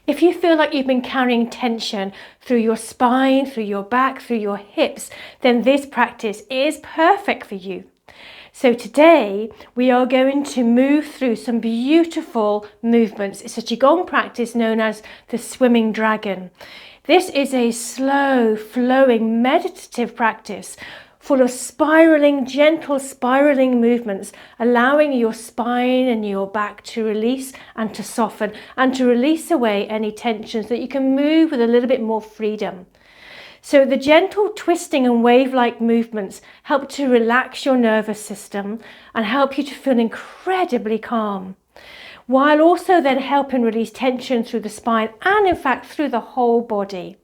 If you feel like you've been carrying tension through your spine, through your back, through your hips, then this practice is perfect for you. So today we are going to move through some beautiful movements. It's a Qigong practice known as the Swimming Dragon. This is a slow, flowing, meditative practice full of spiraling, gentle spiraling movements, allowing your spine and your back to release and to soften and to release away any tensions, so that you can move with a little bit more freedom. So the gentle twisting and wave-like movements help to relax your nervous system and help you to feel incredibly calm, while also then helping release tension through the spine and in fact through the whole body.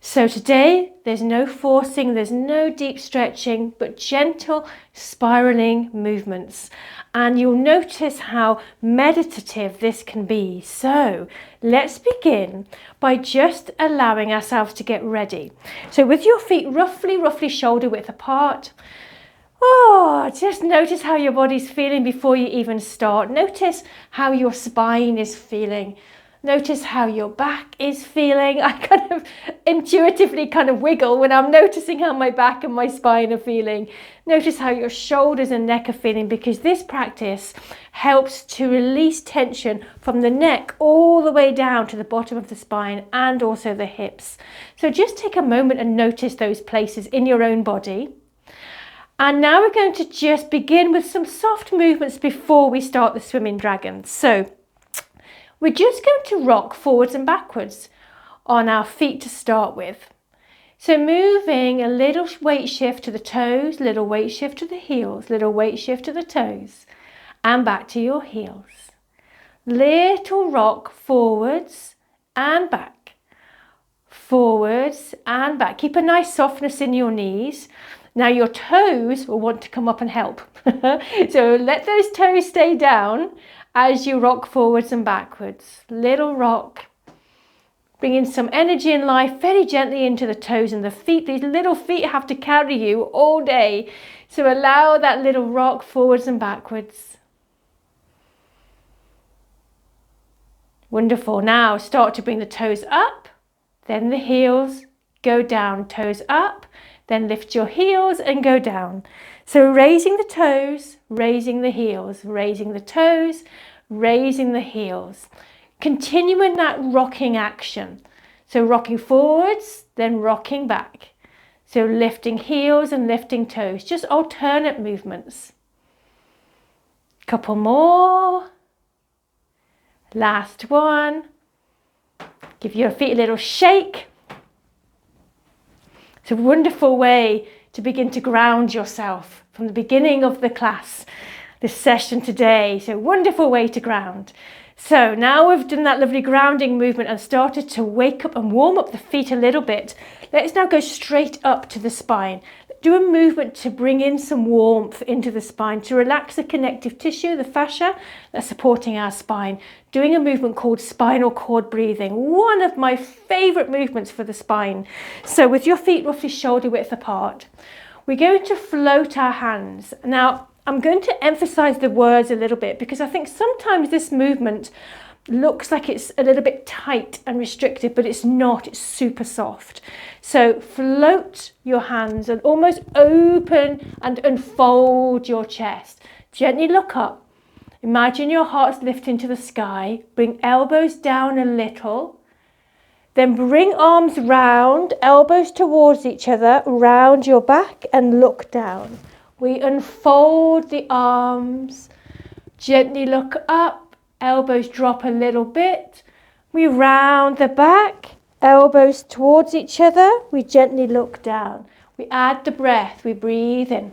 So today there's no forcing, there's no deep stretching, but gentle spiraling movements. And you'll notice how meditative this can be. So let's begin by just allowing ourselves to get ready. So with your feet roughly shoulder width apart, just notice how your body's feeling before you even start. Notice how your spine is feeling. Notice how your back is feeling. I kind of intuitively wiggle when I'm noticing how my back and my spine are feeling. Notice how your shoulders and neck are feeling, because this practice helps to release tension from the neck all the way down to the bottom of the spine and also the hips. So just take a moment and notice those places in your own body. And now we're going to just begin with some soft movements before we start the Swimming Dragon. So we're just going to rock forwards and backwards on our feet to start with. So moving a little weight shift to the toes, little weight shift to the heels, little weight shift to the toes, and back to your heels. Little rock forwards and back, forwards and back. Keep a nice softness in your knees. Now your toes will want to come up and help. So let those toes stay down as you rock forwards and backwards. Little rock. Bringing some energy and life very gently into the toes and the feet. These little feet have to carry you all day. So allow that little rock forwards and backwards. Wonderful. Now start to bring the toes up, then the heels, go down, toes up, then lift your heels and go down. So raising the toes, raising the heels, raising the toes, raising the heels. Continuing that rocking action. So rocking forwards, then rocking back. So lifting heels and lifting toes. Just alternate movements. Couple more. Last one. Give your feet a little shake. It's a wonderful way to begin to ground yourself from the beginning of the class, this session today. So wonderful way to ground. So now we've done that lovely grounding movement and started to wake up and warm up the feet a little bit. Let's now go straight up to the spine. Do a movement to bring in some warmth into the spine, to relax the connective tissue, the fascia that's supporting our spine. Doing a movement called spinal cord breathing, one of my favorite movements for the spine. So with your feet roughly shoulder width apart, we're going to float our hands. Now, I'm going to emphasize the words a little bit, because I think sometimes this movement looks like it's a little bit tight and restricted, but it's not. It's super soft. So float your hands and almost open and unfold your chest. Gently look up. Imagine your heart's lifting to the sky. Bring elbows down a little. Then bring arms round, elbows towards each other, round your back and look down. We unfold the arms. Gently look up. Elbows drop a little bit. We round the back, elbows towards each other. We gently look down. We add the breath. We breathe in.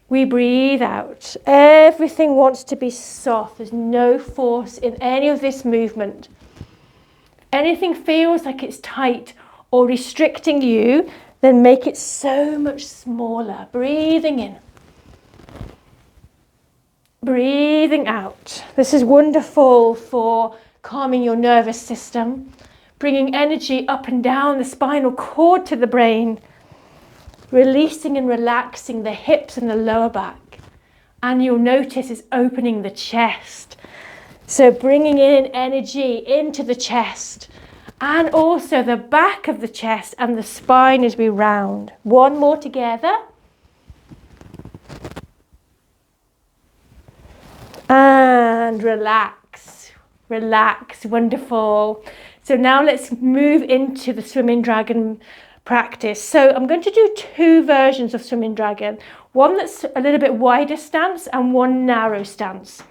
We breathe out. Everything wants to be soft. There's no force in any of this movement. If anything feels like it's tight or restricting you, then make it so much smaller. Breathing in. Breathing out. This is wonderful for calming your nervous system, bringing energy up and down the spinal cord to the brain, releasing and relaxing the hips and the lower back. And you'll notice it's opening the chest. So bringing in energy into the chest and also the back of the chest and the spine as we round. One more together. And relax, relax, wonderful. So now let's move into the Swimming Dragon practice. So I'm going to do two versions of Swimming Dragon. One that's a little bit wider stance and one narrow stance.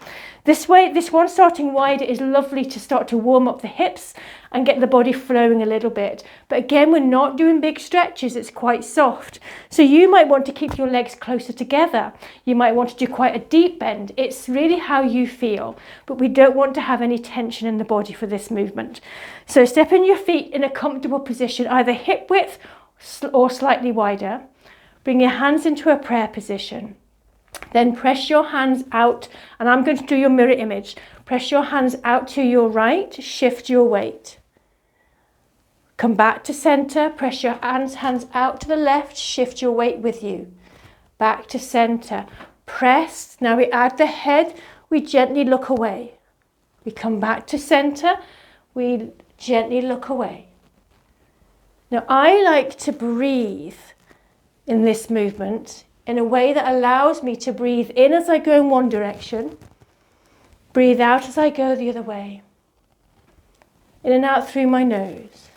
This one starting wider is lovely to start to warm up the hips and get the body flowing a little bit. But again, we're not doing big stretches, it's quite soft. So you might want to keep your legs closer together. You might want to do quite a deep bend. It's really how you feel, but we don't want to have any tension in the body for this movement. So step in your feet in a comfortable position, either hip width or slightly wider. Bring your hands into a prayer position. Then press your hands out, and I'm going to do your mirror image. Press your hands out to your right, shift your weight. Come back to center, press your hands out to the left, shift your weight with you. Back to center, press. Now we add the head, we gently look away. We come back to center, we gently look away. Now I like to breathe in this movement in a way that allows me to breathe in as I go in one direction, breathe out as I go the other way, in and out through my nose.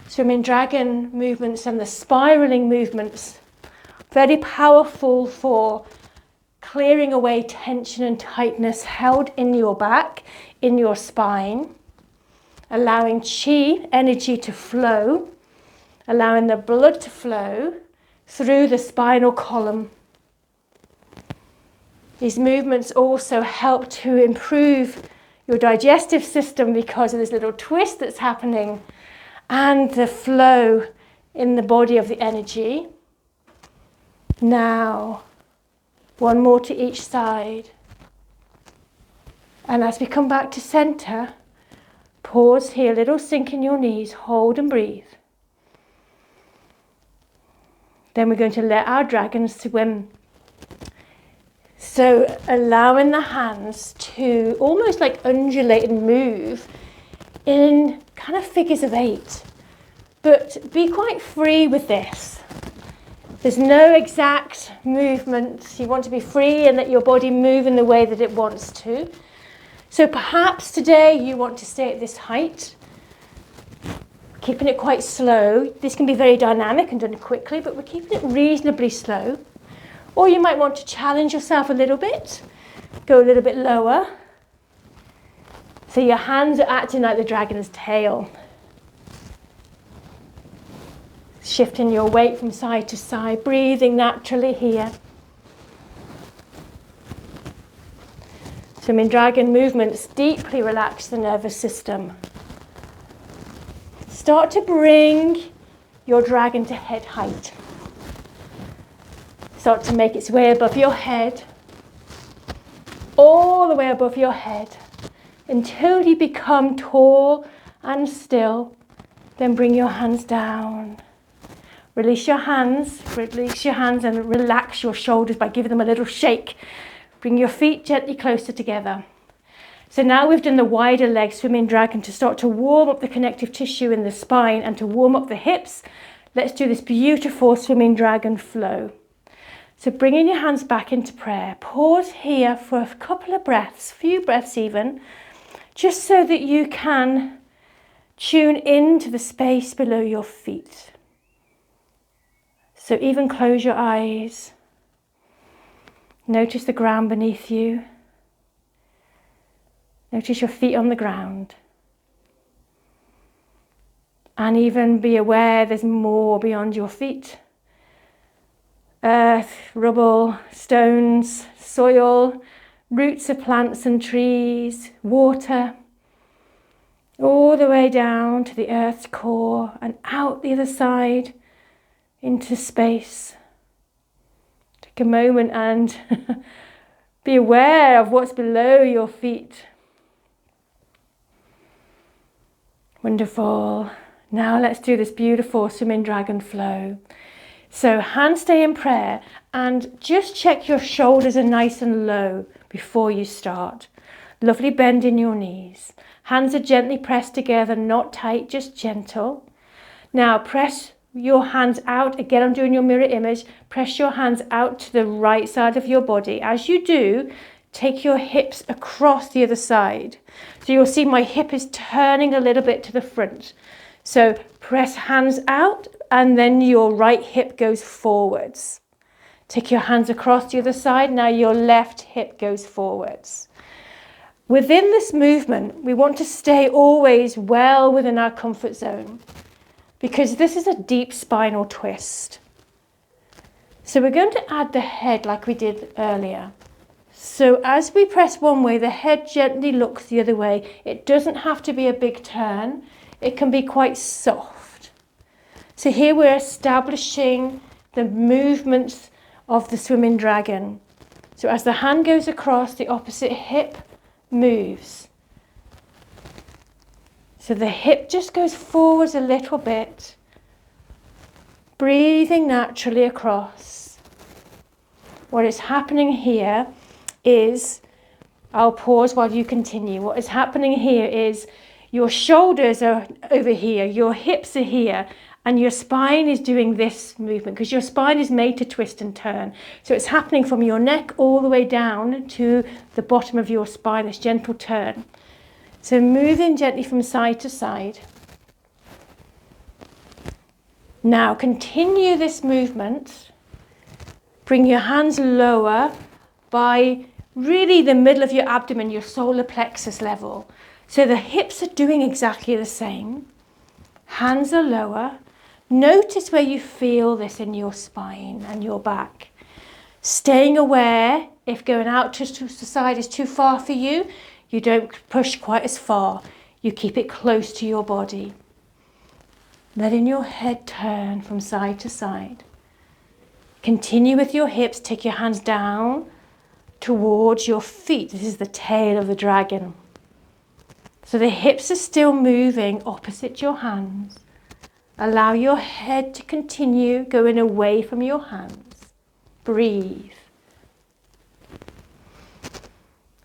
Swimming Dragon movements and the spiraling movements, very powerful for clearing away tension and tightness held in your back, in your spine, allowing chi, energy to flow, allowing the blood to flow through the spinal column. These movements also help to improve your digestive system because of this little twist that's happening and the flow in the body of the energy. Now, one more to each side. And as we come back to center, pause here, a little sink in your knees, hold and breathe. Then we're going to let our dragon swim. So allowing the hands to almost like undulate and move in kind of figures of 8. But be quite free with this. There's no exact movement. You want to be free and let your body move in the way that it wants to. So perhaps today you want to stay at this height, keeping it quite slow. This can be very dynamic and done quickly, but we're keeping it reasonably slow. Or you might want to challenge yourself a little bit, go a little bit lower. So your hands are acting like the dragon's tail. Shifting your weight from side to side, breathing naturally here. Swimming Dragon movements deeply relax the nervous system. Start to bring your dragon to head height. Start to make its way above your head, all the way above your head, until you become tall and still. Then bring your hands down. Release your hands and relax your shoulders by giving them a little shake. Bring your feet gently closer together. So now we've done the wider leg Swimming Dragon to start to warm up the connective tissue in the spine and to warm up the hips. Let's do this beautiful Swimming Dragon flow. So bringing your hands back into prayer. Pause here for a couple of breaths, few breaths even, just so that you can tune into the space below your feet. So even close your eyes. Notice the ground beneath you. Notice your feet on the ground. And even be aware there's more beyond your feet. Earth, rubble, stones, soil, roots of plants and trees, water, all the way down to the earth's core and out the other side into space. Take a moment and be aware of what's below your feet. Wonderful. Now let's do this beautiful Swimming Dragon flow. So hands stay in prayer And just check your shoulders are nice and low before you start. Lovely bend in your knees. Hands are gently pressed together, not tight, just gentle. Now press your hands out. Again, I'm doing your mirror image. Press your hands out to the right side of your body. As you do, take your hips across the other side. So you'll see my hip is turning a little bit to the front. So press hands out and then your right hip goes forwards. Take your hands across the other side. Now your left hip goes forwards. Within this movement, we want to stay always well within our comfort zone because this is a deep spinal twist. So we're going to add the head like we did earlier. So as we press one way, the head gently looks the other way. It doesn't have to be a big turn. It can be quite soft. So here we're establishing the movements of the swimming dragon. So as the hand goes across, the opposite hip moves. So the hip just goes forwards a little bit, breathing naturally across. What is happening here is, I'll pause while you continue. What is happening here is your shoulders are over here, your hips are here, and your spine is doing this movement because your spine is made to twist and turn. So it's happening from your neck all the way down to the bottom of your spine, this gentle turn. So moving gently from side to side. Now continue this movement. Bring your hands lower by really the middle of your abdomen, your solar plexus level. So the hips are doing exactly the same. Hands are lower. Notice where you feel this in your spine and your back. Staying aware, if going out to the side is too far for you, you don't push quite as far. You keep it close to your body. Letting your head turn from side to side. Continue with your hips. Take your hands down towards your feet. This is the tail of the dragon. So the hips are still moving opposite your hands. Allow your head to continue going away from your hands. Breathe.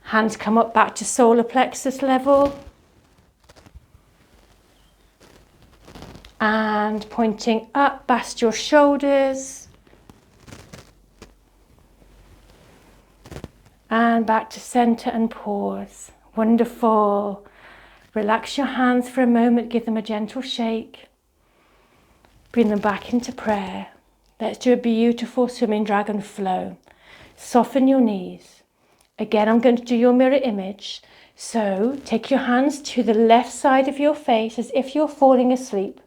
Hands come up back to solar plexus level. And pointing up past your shoulders. And back to center and pause. Wonderful. Relax your hands for a moment. Give them a gentle shake. Bring them back into prayer. Let's do a beautiful swimming dragon flow. Soften your knees. Again, I'm going to do your mirror image. So take your hands to the left side of your face as if you're falling asleep.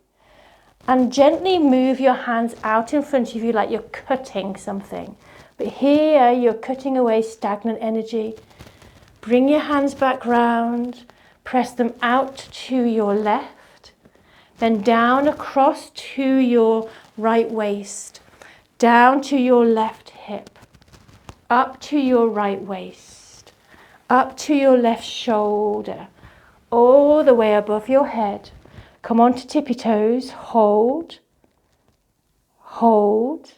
And gently move your hands out in front of you like you're cutting something. But here you're cutting away stagnant energy. Bring your hands back round. Press them out to your left. Then down across to your right waist. Down to your left hip. Up to your right waist. Up to your left shoulder. All the way above your head. Come on to tippy toes. Hold. Hold.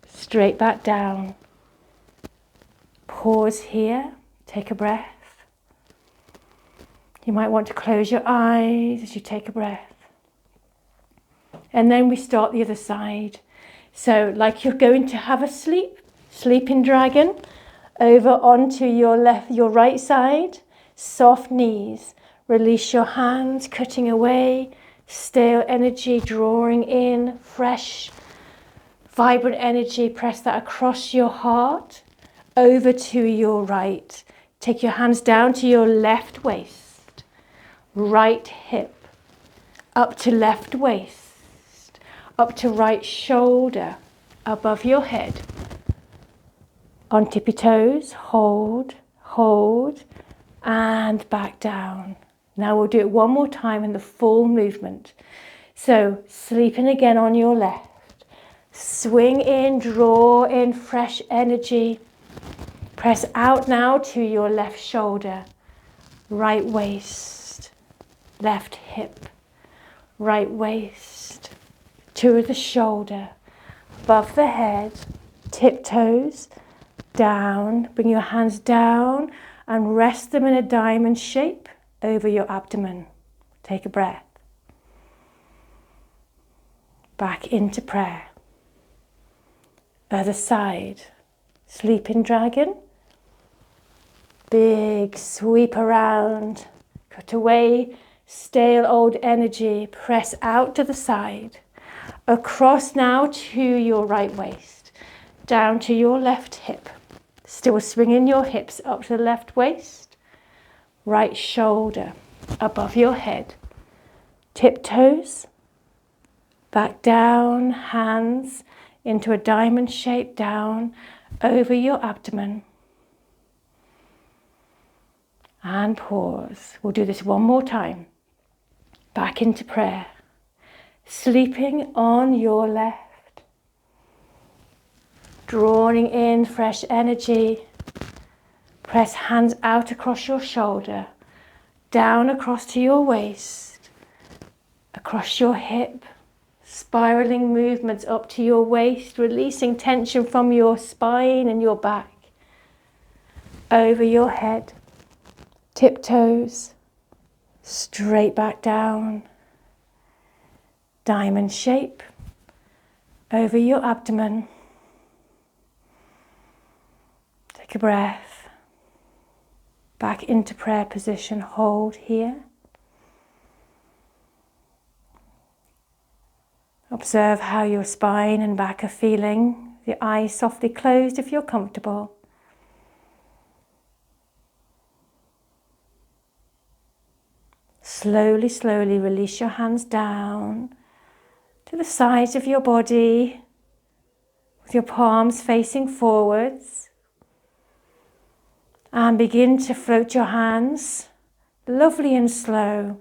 Straight back down. Pause here. Take a breath. You might want to close your eyes as you take a breath. And then we start the other side. So like you're going to have a sleeping dragon, over onto your right side, soft knees. Release your hands, cutting away, stale energy, drawing in, fresh, vibrant energy. Press that across your heart, over to your right. Take your hands down to your left waist, right hip, up to left waist. Up to right shoulder, above your head. On tippy toes, hold, hold, and back down. Now we'll do it one more time in the full movement. So sleeping again on your left. Swing in, draw in fresh energy. Press out now to your left shoulder, right waist, left hip, right waist. To the shoulder, above the head, Tiptoes down. Bring your hands down and rest them in a diamond shape over your abdomen. Take a breath. Back into prayer. Other side. Sleeping dragon. Big sweep around. Cut away stale old energy. Press out to the side. Across now to your right waist. Down to your left hip. Still swinging your hips up to the left waist. Right shoulder above your head. Tiptoes. Back down, hands into a diamond shape down over your abdomen. And pause. We'll do this one more time. Back into prayer. Sleeping on your left. Drawing in fresh energy. Press hands out across your shoulder. Down across to your waist. Across your hip. Spiraling movements up to your waist, releasing tension from your spine and your back. Over your head. Tiptoes. Straight back down. Diamond shape. Over your abdomen. Take a breath. Back into prayer position. Hold here. Observe how your spine and back are feeling. The eyes softly closed if you're comfortable. Slowly, slowly release your hands down to the sides of your body with your palms facing forwards. And begin to float your hands, lovely and slow,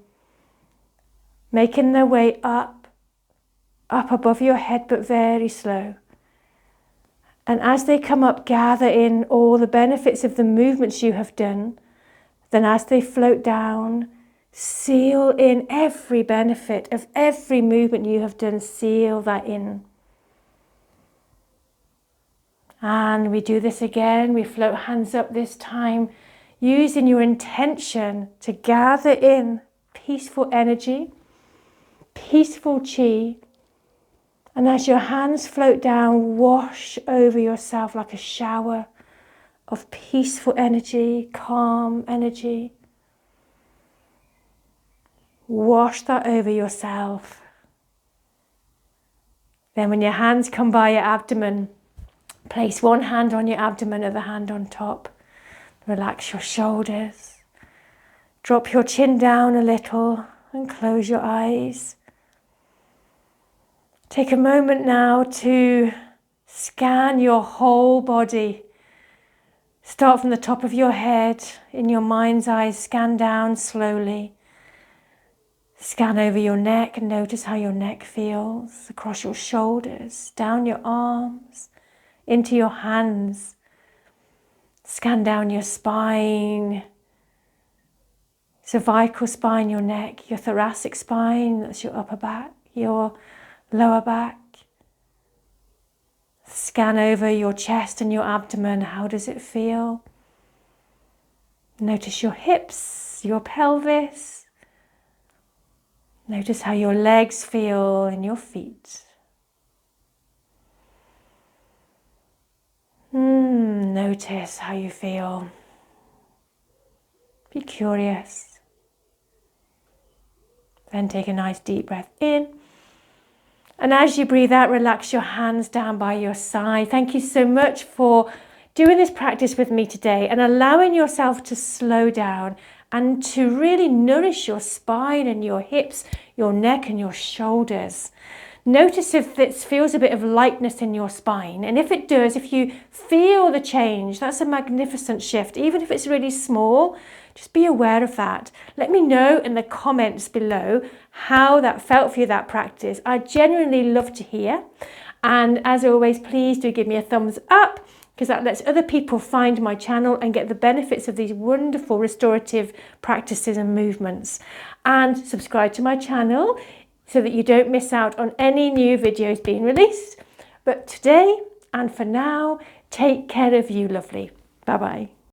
making their way up above your head, but very slow. And as they come up, gather in all the benefits of the movements you have done. Then as they float down, seal in every benefit of every movement you have done, seal that in. And we do this again. We float hands up this time, using your intention to gather in peaceful energy, peaceful chi. And as your hands float down, wash over yourself like a shower of peaceful energy, calm energy. Wash that over yourself. Then when your hands come by your abdomen, place one hand on your abdomen, other hand on top. Relax your shoulders. Drop your chin down a little and close your eyes. Take a moment now to scan your whole body. Start from the top of your head, in your mind's eye, scan down slowly. Scan over your neck and notice how your neck feels, across your shoulders, down your arms, into your hands. Scan down your spine, cervical spine, your neck, your thoracic spine, that's your upper back, your lower back. Scan over your chest and your abdomen. How does it feel? Notice your hips, your pelvis. Notice how your legs feel and your feet. Notice how you feel. Be curious. Then take a nice deep breath in. And as you breathe out, relax your hands down by your side. Thank you so much for doing this practice with me today and allowing yourself to slow down and to really nourish your spine and your hips, your neck and your shoulders. Notice if this feels a bit of lightness in your spine. And if it does, if you feel the change, that's a magnificent shift. Even if it's really small, just be aware of that. Let me know in the comments below how that felt for you, that practice. I genuinely love to hear. And as always, please do give me a thumbs up, because that lets other people find my channel and get the benefits of these wonderful restorative practices and movements. And subscribe to my channel so that you don't miss out on any new videos being released. But today, And for now, take care of you, lovely. Bye-bye.